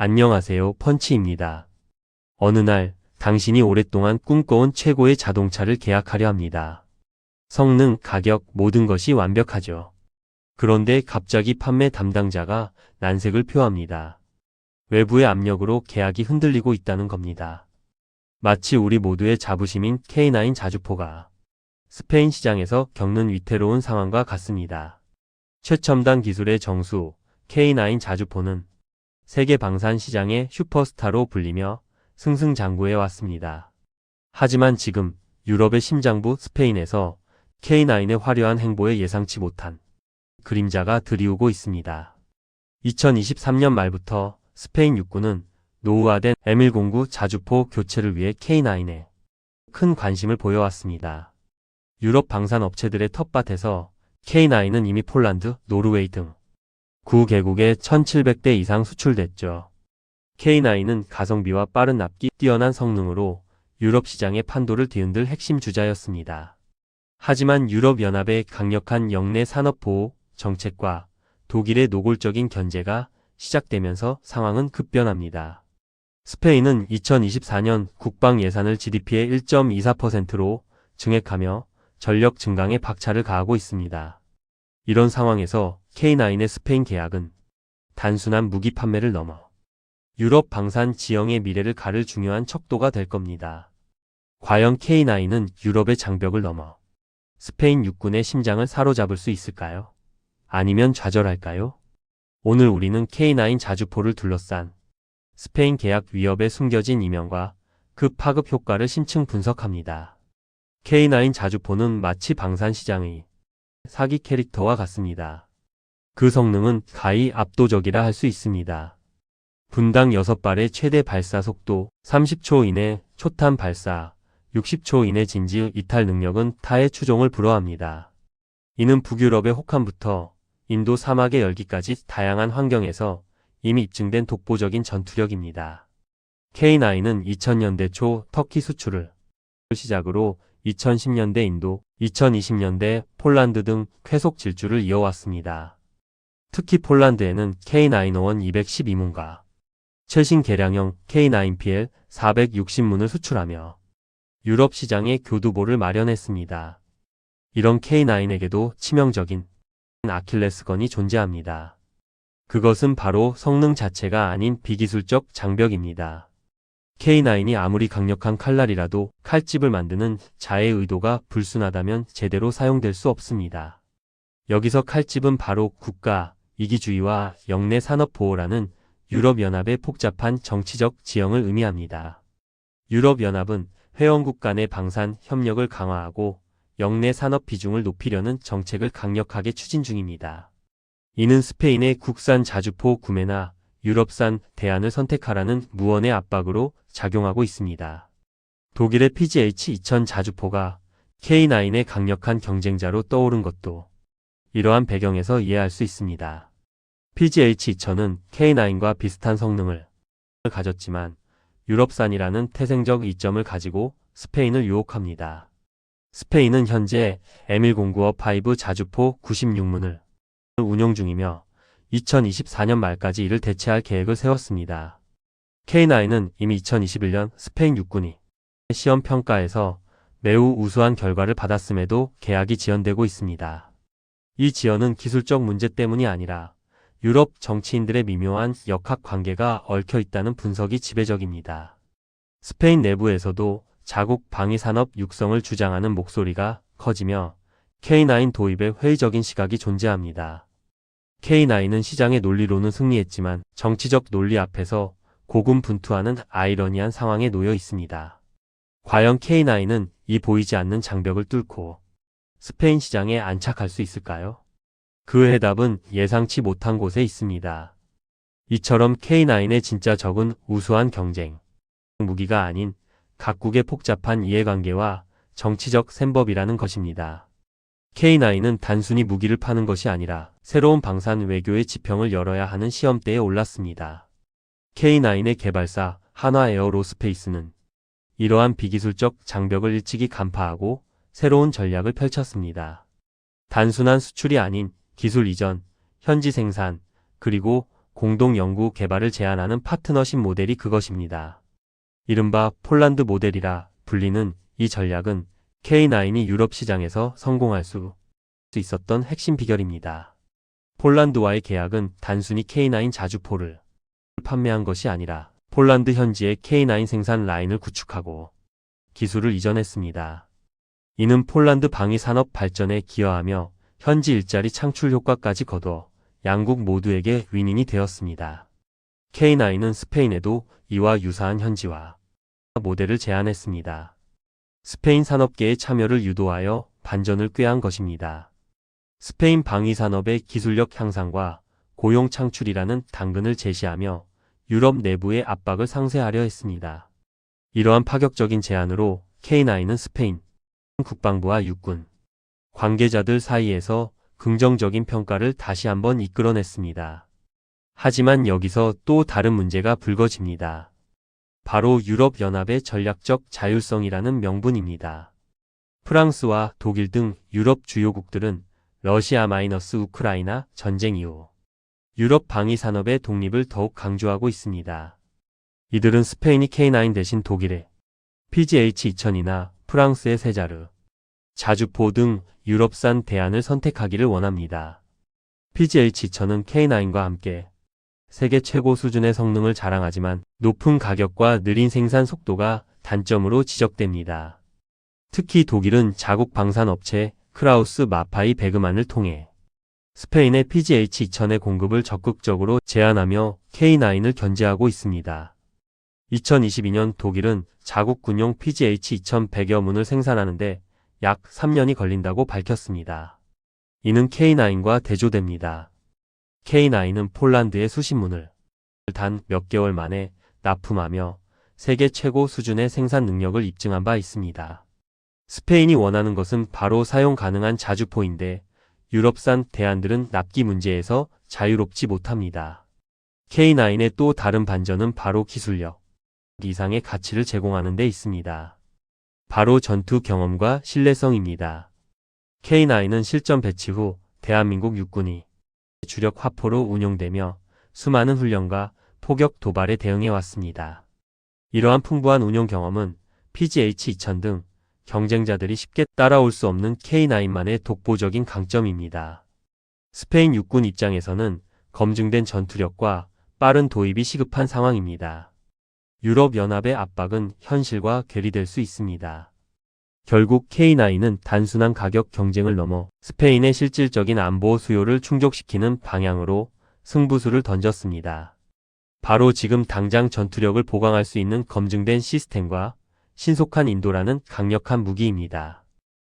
안녕하세요, 펀치입니다. 어느 날 당신이 오랫동안 꿈꿔온 최고의 자동차를 계약하려 합니다. 성능, 가격, 모든 것이 완벽하죠. 그런데 갑자기 판매 담당자가 난색을 표합니다. 외부의 압력으로 계약이 흔들리고 있다는 겁니다. 마치 우리 모두의 자부심인 K9 자주포가 스페인 시장에서 겪는 위태로운 상황과 같습니다. 최첨단 기술의 정수 K9 자주포는 세계 방산 시장의 슈퍼스타로 불리며 승승장구해 왔습니다. 하지만 지금 유럽의 심장부 스페인에서 K9의 화려한 행보에 예상치 못한 그림자가 들이오고 있습니다. 2023년 말부터 스페인 육군은 노후화된 M109 자주포 교체를 위해 K9에 큰 관심을 보여왔습니다. 유럽 방산 업체들의 텃밭에서 K9은 이미 폴란드, 노르웨이 등 9개국에 1700대 이상 수출됐죠. K9은 가성비와 빠른 납기, 뛰어난 성능으로 유럽 시장의 판도를 뒤흔들 핵심 주자였습니다. 하지만 유럽연합의 강력한 영내 산업보호 정책과 독일의 노골적인 견제가 시작되면서 상황은 급변합니다. 스페인은 2024년 국방 예산을 GDP의 1.24%로 증액하며 전력 증강에 박차를 가하고 있습니다. 이런 상황에서 K9의 스페인 계약은 단순한 무기 판매를 넘어 유럽 방산 지형의 미래를 가를 중요한 척도가 될 겁니다. 과연 K9은 유럽의 장벽을 넘어 스페인 육군의 심장을 사로잡을 수 있을까요? 아니면 좌절할까요? 오늘 우리는 K9 자주포를 둘러싼 스페인 계약 위협의 숨겨진 이면과 그 파급 효과를 심층 분석합니다. K9 자주포는 마치 방산 시장의 사기 캐릭터와 같습니다. 그 성능은 가히 압도적이라 할 수 있습니다. 분당 6발의 최대 발사 속도, 30초 이내 초탄 발사, 60초 이내 진지 이탈 능력은 타의 추종을 불허합니다. 이는 북유럽의 혹한부터 인도 사막의 열기까지 다양한 환경에서 이미 입증된 독보적인 전투력입니다. K9은 2000년대 초 터키 수출을 시작으로 2010년대 인도, 2020년대 폴란드 등 쾌속 질주를 이어왔습니다. 특히 폴란드에는 K901 212문과 최신 개량형 K9PL 460문을 수출하며 유럽 시장에 교두보를 마련했습니다. 이런 K9에게도 치명적인 아킬레스건이 존재합니다. 그것은 바로 성능 자체가 아닌 비기술적 장벽입니다. K9이 아무리 강력한 칼날이라도 칼집을 만드는 자의 의도가 불순하다면 제대로 사용될 수 없습니다. 여기서 칼집은 바로 국가, 이기주의와 영내 산업보호라는 유럽연합의 복잡한 정치적 지형을 의미합니다. 유럽연합은 회원국 간의 방산 협력을 강화하고 영내 산업 비중을 높이려는 정책을 강력하게 추진 중입니다. 이는 스페인의 국산 자주포 구매나 유럽산 대안을 선택하라는 무언의 압박으로 작용하고 있습니다. 독일의 PGH-2000 자주포가 K9의 강력한 경쟁자로 떠오른 것도 이러한 배경에서 이해할 수 있습니다. PGH-2000은 K9과 비슷한 성능을 가졌지만 유럽산이라는 태생적 이점을 가지고 스페인을 유혹합니다. 스페인은 현재 M109-5 자주포 96문을 운용 중이며 2024년 말까지 이를 대체할 계획을 세웠습니다. K9은 이미 2021년 스페인 육군이 시험 평가에서 매우 우수한 결과를 받았음에도 계약이 지연되고 있습니다. 이 지연은 기술적 문제 때문이 아니라 유럽 정치인들의 미묘한 역학 관계가 얽혀 있다는 분석이 지배적입니다. 스페인 내부에서도 자국 방위산업 육성을 주장하는 목소리가 커지며 K9 도입에 회의적인 시각이 존재합니다. K9은 시장의 논리로는 승리했지만 정치적 논리 앞에서 고군분투하는 아이러니한 상황에 놓여 있습니다. 과연 K9은 이 보이지 않는 장벽을 뚫고 스페인 시장에 안착할 수 있을까요? 그 해답은 예상치 못한 곳에 있습니다. 이처럼 K9의 진짜 적은 우수한 경쟁 무기가 아닌 각국의 복잡한 이해관계와 정치적 셈법이라는 것입니다. K9은 단순히 무기를 파는 것이 아니라 새로운 방산 외교의 지평을 열어야 하는 시험대에 올랐습니다. K9의 개발사 한화에어로스페이스는 이러한 비기술적 장벽을 일찍이 간파하고 새로운 전략을 펼쳤습니다. 단순한 수출이 아닌 기술 이전, 현지 생산, 그리고 공동 연구 개발을 제안하는 파트너십 모델이 그것입니다. 이른바 폴란드 모델이라 불리는 이 전략은 K9이 유럽 시장에서 성공할 수 있었던 핵심 비결입니다. 폴란드와의 계약은 단순히 K9 자주포를 판매한 것이 아니라 폴란드 현지의 K9 생산 라인을 구축하고 기술을 이전했습니다. 이는 폴란드 방위 산업 발전에 기여하며 현지 일자리 창출 효과까지 거둬 양국 모두에게 윈윈이 되었습니다. K9은 스페인에도 이와 유사한 현지화 모델을 제안했습니다. 스페인 산업계의 참여를 유도하여 반전을 꾀한 것입니다. 스페인 방위 산업의 기술력 향상과 고용 창출이라는 당근을 제시하며 유럽 내부의 압박을 상쇄하려 했습니다. 이러한 파격적인 제안으로 K9은 스페인 국방부와 육군 관계자들 사이에서 긍정적인 평가를 다시 한번 이끌어냈습니다. 하지만 여기서 또 다른 문제가 불거집니다. 바로 유럽연합의 전략적 자율성이라는 명분입니다. 프랑스와 독일 등 유럽 주요국들은 러시아-우크라이나 전쟁 이후 유럽 방위 산업의 독립을 더욱 강조하고 있습니다. 이들은 스페인이 K9 대신 독일의 PGH-2000이나 프랑스의 세자르, 자주포 등 유럽산 대안을 선택하기를 원합니다. PGH-2000은 K9과 함께 세계 최고 수준의 성능을 자랑하지만 높은 가격과 느린 생산 속도가 단점으로 지적됩니다. 특히 독일은 자국 방산업체 크라우스 마파이 베그만을 통해 스페인의 PGH-2000의 공급을 적극적으로 제한하며 K9을 견제하고 있습니다. 2022년 독일은 자국 군용 PGH-2000 100여 문을 생산하는데 약 3년이 걸린다고 밝혔습니다. 이는 K9과 대조됩니다. K9은 폴란드의 수십 문을 단 몇 개월 만에 납품하며 세계 최고 수준의 생산 능력을 입증한 바 있습니다. 스페인이 원하는 것은 바로 사용 가능한 자주포인데 유럽산 대안들은 납기 문제에서 자유롭지 못합니다. K9의 또 다른 반전은 바로 기술력 이상의 가치를 제공하는 데 있습니다. 바로 전투 경험과 신뢰성입니다. K9은 실전 배치 후 대한민국 육군이 주력 화포로 운용되며 수많은 훈련과 포격 도발에 대응해왔습니다. 이러한 풍부한 운용 경험은 PGH-2000 등 경쟁자들이 쉽게 따라올 수 없는 K9만의 독보적인 강점입니다. 스페인 육군 입장에서는 검증된 전투력과 빠른 도입이 시급한 상황입니다. 유럽연합의 압박은 현실과 괴리될 수 있습니다. 결국 K9은 단순한 가격 경쟁을 넘어 스페인의 실질적인 안보 수요를 충족시키는 방향으로 승부수를 던졌습니다. 바로 지금 당장 전투력을 보강할 수 있는 검증된 시스템과 신속한 인도라는 강력한 무기입니다.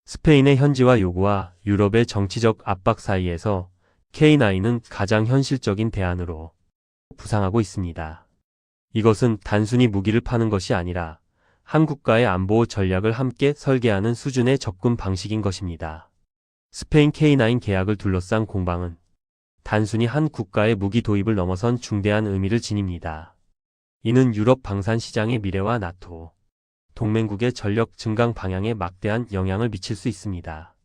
스페인의 현지화 요구와 유럽의 정치적 압박 사이에서 K9은 가장 현실적인 대안으로 부상하고 있습니다. 이것은 단순히 무기를 파는 것이 아니라 한 국가의 안보 전략을 함께 설계하는 수준의 접근 방식인 것입니다. 스페인 K9 계약을 둘러싼 공방은 단순히 한 국가의 무기 도입을 넘어선 중대한 의미를 지닙니다. 이는 유럽 방산 시장의 미래와 나토, 동맹국의 전력 증강 방향에 막대한 영향을 미칠 수 있습니다.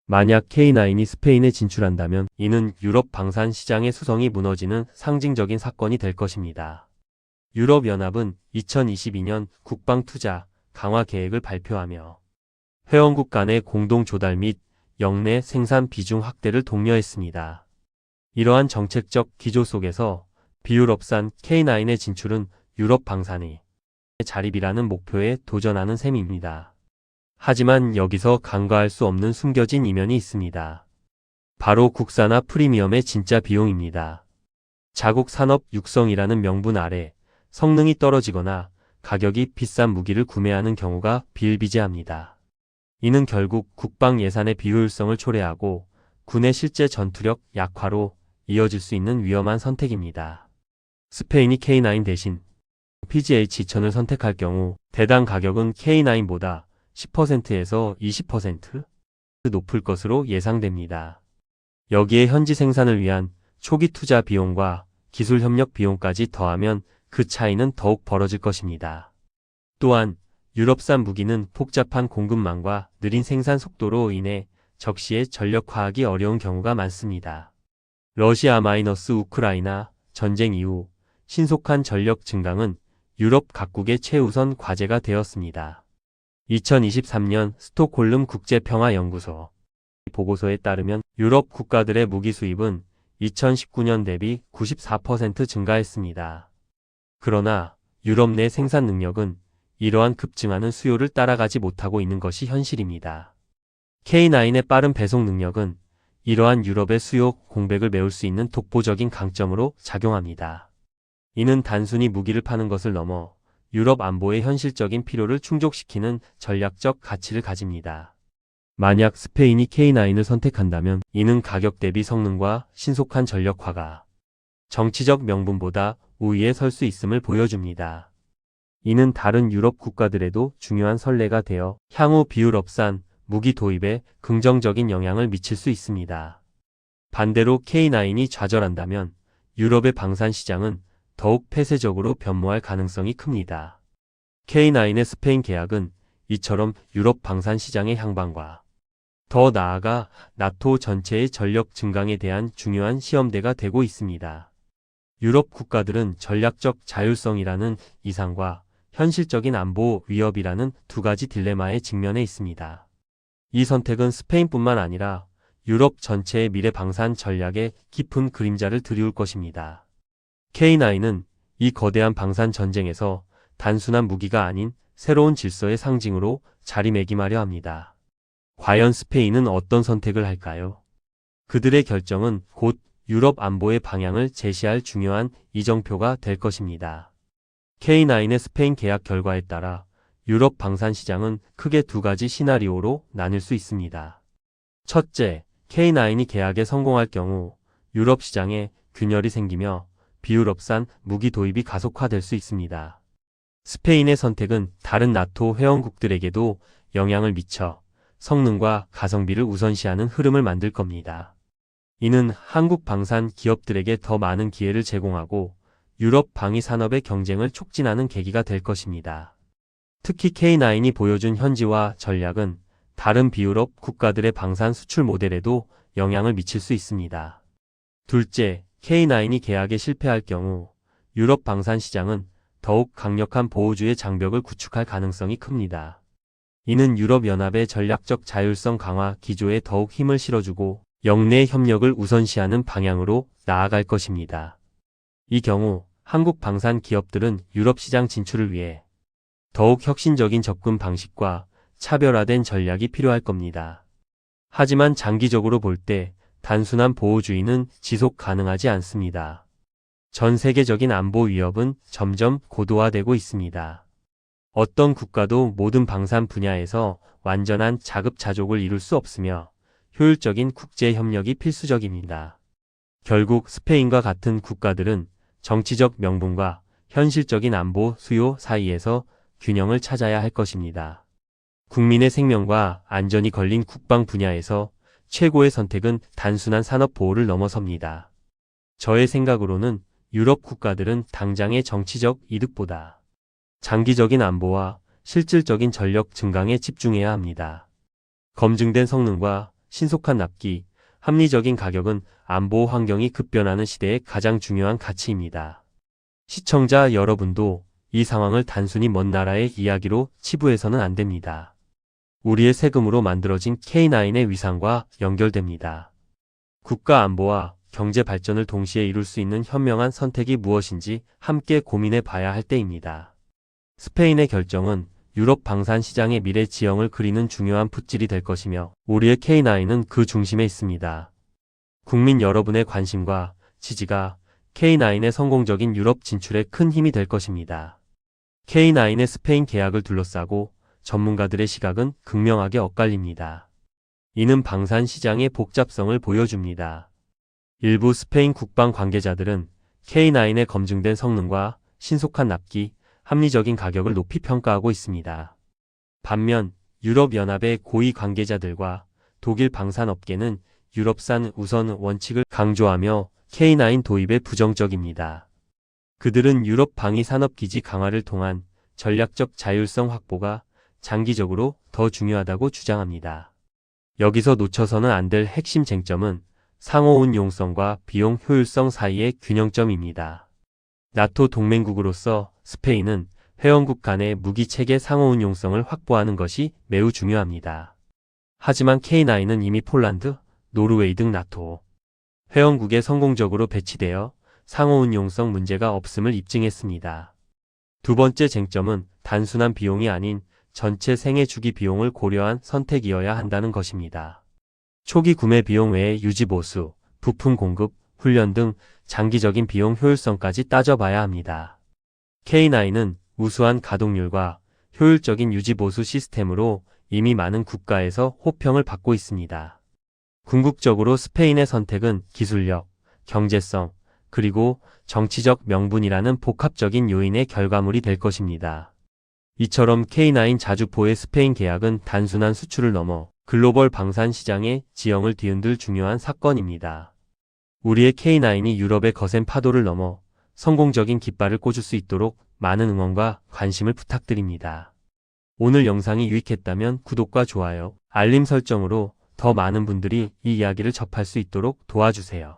만약 K9이 스페인에 진출한다면 이는 유럽 방산 시장의 수성이 무너지는 상징적인 사건이 될 것입니다. 유럽연합은 2022년 국방투자 강화 계획을 발표하며 회원국 간의 공동 조달 및 역내 생산 비중 확대를 독려했습니다. 이러한 정책적 기조 속에서 비유럽산 K9의 진출은 유럽 방산의 자립이라는 목표에 도전하는 셈입니다. 하지만 여기서 간과할 수 없는 숨겨진 이면이 있습니다. 바로 국산화 프리미엄의 진짜 비용입니다. 자국 산업 육성이라는 명분 아래 성능이 떨어지거나 가격이 비싼 무기를 구매하는 경우가 비일비재합니다. 이는 결국 국방 예산의 비효율성을 초래하고 군의 실제 전투력 약화로 이어질 수 있는 위험한 선택입니다. 스페인이 K9 대신 PGH-2000을 선택할 경우 대당 가격은 K9보다 10%에서 20% 높을 것으로 예상됩니다. 여기에 현지 생산을 위한 초기 투자 비용과 기술 협력 비용까지 더하면 그 차이는 더욱 벌어질 것입니다. 또한 유럽산 무기는 복잡한 공급망과 느린 생산 속도로 인해 적시에 전력화하기 어려운 경우가 많습니다. 러시아-우크라이나 전쟁 이후 신속한 전력 증강은 유럽 각국의 최우선 과제가 되었습니다. 2023년 스톡홀름 국제평화연구소 보고서에 따르면 유럽 국가들의 무기 수입은 2019년 대비 94% 증가했습니다. 그러나 유럽 내 생산 능력은 이러한 급증하는 수요를 따라가지 못하고 있는 것이 현실입니다. K9의 빠른 배송 능력은 이러한 유럽의 수요 공백을 메울 수 있는 독보적인 강점으로 작용합니다. 이는 단순히 무기를 파는 것을 넘어 유럽 안보의 현실적인 필요를 충족시키는 전략적 가치를 가집니다. 만약 스페인이 K9을 선택한다면 이는 가격 대비 성능과 신속한 전력화가 정치적 명분보다 우위에 설 수 있음을 보여줍니다. 이는 다른 유럽 국가들에도 중요한 선례가 되어 향후 비유럽산 무기 도입에 긍정적인 영향을 미칠 수 있습니다. 반대로 K9이 좌절한다면 유럽의 방산 시장은 더욱 폐쇄적으로 변모할 가능성이 큽니다. K9의 스페인 계약은 이처럼 유럽 방산 시장의 향방과 더 나아가 나토 전체의 전력 증강에 대한 중요한 시험대가 되고 있습니다. 유럽 국가들은 전략적 자율성이라는 이상과 현실적인 안보 위협이라는 두 가지 딜레마에 직면해 있습니다. 이 선택은 스페인뿐만 아니라 유럽 전체의 미래 방산 전략에 깊은 그림자를 들이울 것입니다. K9은 이 거대한 방산 전쟁에서 단순한 무기가 아닌 새로운 질서의 상징으로 자리매김하려 합니다. 과연 스페인은 어떤 선택을 할까요? 그들의 결정은 곧 유럽 안보의 방향을 제시할 중요한 이정표가 될 것입니다. K9의 스페인 계약 결과에 따라 유럽 방산 시장은 크게 두 가지 시나리오로 나뉠 수 있습니다. 첫째, K9이 계약에 성공할 경우 유럽 시장에 균열이 생기며 비유럽산 무기 도입이 가속화될 수 있습니다. 스페인의 선택은 다른 나토 회원국들에게도 영향을 미쳐 성능과 가성비를 우선시하는 흐름을 만들 겁니다. 이는 한국 방산 기업들에게 더 많은 기회를 제공하고 유럽 방위 산업의 경쟁을 촉진하는 계기가 될 것입니다. 특히 K9이 보여준 현지화 전략은 다른 비유럽 국가들의 방산 수출 모델에도 영향을 미칠 수 있습니다. 둘째, K9이 계약에 실패할 경우 유럽 방산 시장은 더욱 강력한 보호주의 장벽을 구축할 가능성이 큽니다. 이는 유럽연합의 전략적 자율성 강화 기조에 더욱 힘을 실어주고 영내 협력을 우선시하는 방향으로 나아갈 것입니다. 이 경우 한국 방산 기업들은 유럽 시장 진출을 위해 더욱 혁신적인 접근 방식과 차별화된 전략이 필요할 겁니다. 하지만 장기적으로 볼 때 단순한 보호주의는 지속 가능하지 않습니다. 전 세계적인 안보 위협은 점점 고도화되고 있습니다. 어떤 국가도 모든 방산 분야에서 완전한 자급자족을 이룰 수 없으며 효율적인 국제 협력이 필수적입니다. 결국 스페인과 같은 국가들은 정치적 명분과 현실적인 안보 수요 사이에서 균형을 찾아야 할 것입니다. 국민의 생명과 안전이 걸린 국방 분야에서 최고의 선택은 단순한 산업 보호를 넘어섭니다. 저의 생각으로는 유럽 국가들은 당장의 정치적 이득보다 장기적인 안보와 실질적인 전력 증강에 집중해야 합니다. 검증된 성능과 신속한 납기, 합리적인 가격은 안보 환경이 급변하는 시대의 가장 중요한 가치입니다. 시청자 여러분도 이 상황을 단순히 먼 나라의 이야기로 치부해서는 안 됩니다. 우리의 세금으로 만들어진 K9의 위상과 연결됩니다. 국가 안보와 경제 발전을 동시에 이룰 수 있는 현명한 선택이 무엇인지 함께 고민해 봐야 할 때입니다. 스페인의 결정은 유럽 방산 시장의 미래 지형을 그리는 중요한 풋질이 될 것이며 우리의 K9은 그 중심에 있습니다. 국민 여러분의 관심과 지지가 K9의 성공적인 유럽 진출에 큰 힘이 될 것입니다. K9의 스페인 계약을 둘러싸고 전문가들의 시각은 극명하게 엇갈립니다. 이는 방산 시장의 복잡성을 보여줍니다. 일부 스페인 국방 관계자들은 K9의 검증된 성능과 신속한 납기, 합리적인 가격을 높이 평가하고 있습니다. 반면 유럽연합의 고위 관계자들과 독일 방산업계는 유럽산 우선 원칙을 강조하며 K9 도입에 부정적입니다. 그들은 유럽 방위 산업기지 강화를 통한 전략적 자율성 확보가 장기적으로 더 중요하다고 주장합니다. 여기서 놓쳐서는 안 될 핵심 쟁점은 상호운용성과 비용 효율성 사이의 균형점입니다. 나토 동맹국으로서 스페인은 회원국 간의 무기체계 상호운용성을 확보하는 것이 매우 중요합니다. 하지만 K9은 이미 폴란드, 노르웨이 등 나토 회원국에 성공적으로 배치되어 상호운용성 문제가 없음을 입증했습니다. 두 번째 쟁점은 단순한 비용이 아닌 전체 생애 주기 비용을 고려한 선택이어야 한다는 것입니다. 초기 구매 비용 외에 유지 보수, 부품 공급, 훈련 등 장기적인 비용 효율성까지 따져봐야 합니다. K9은 우수한 가동률과 효율적인 유지 보수 시스템으로 이미 많은 국가에서 호평을 받고 있습니다. 궁극적으로 스페인의 선택은 기술력, 경제성, 그리고 정치적 명분이라는 복합적인 요인의 결과물이 될 것입니다. 이처럼 K9 자주포의 스페인 계약은 단순한 수출을 넘어 글로벌 방산 시장의 지형을 뒤흔들 중요한 사건입니다. 우리의 K9이 유럽의 거센 파도를 넘어 성공적인 깃발을 꽂을 수 있도록 많은 응원과 관심을 부탁드립니다. 오늘 영상이 유익했다면 구독과 좋아요, 알림 설정으로 더 많은 분들이 이 이야기를 접할 수 있도록 도와주세요.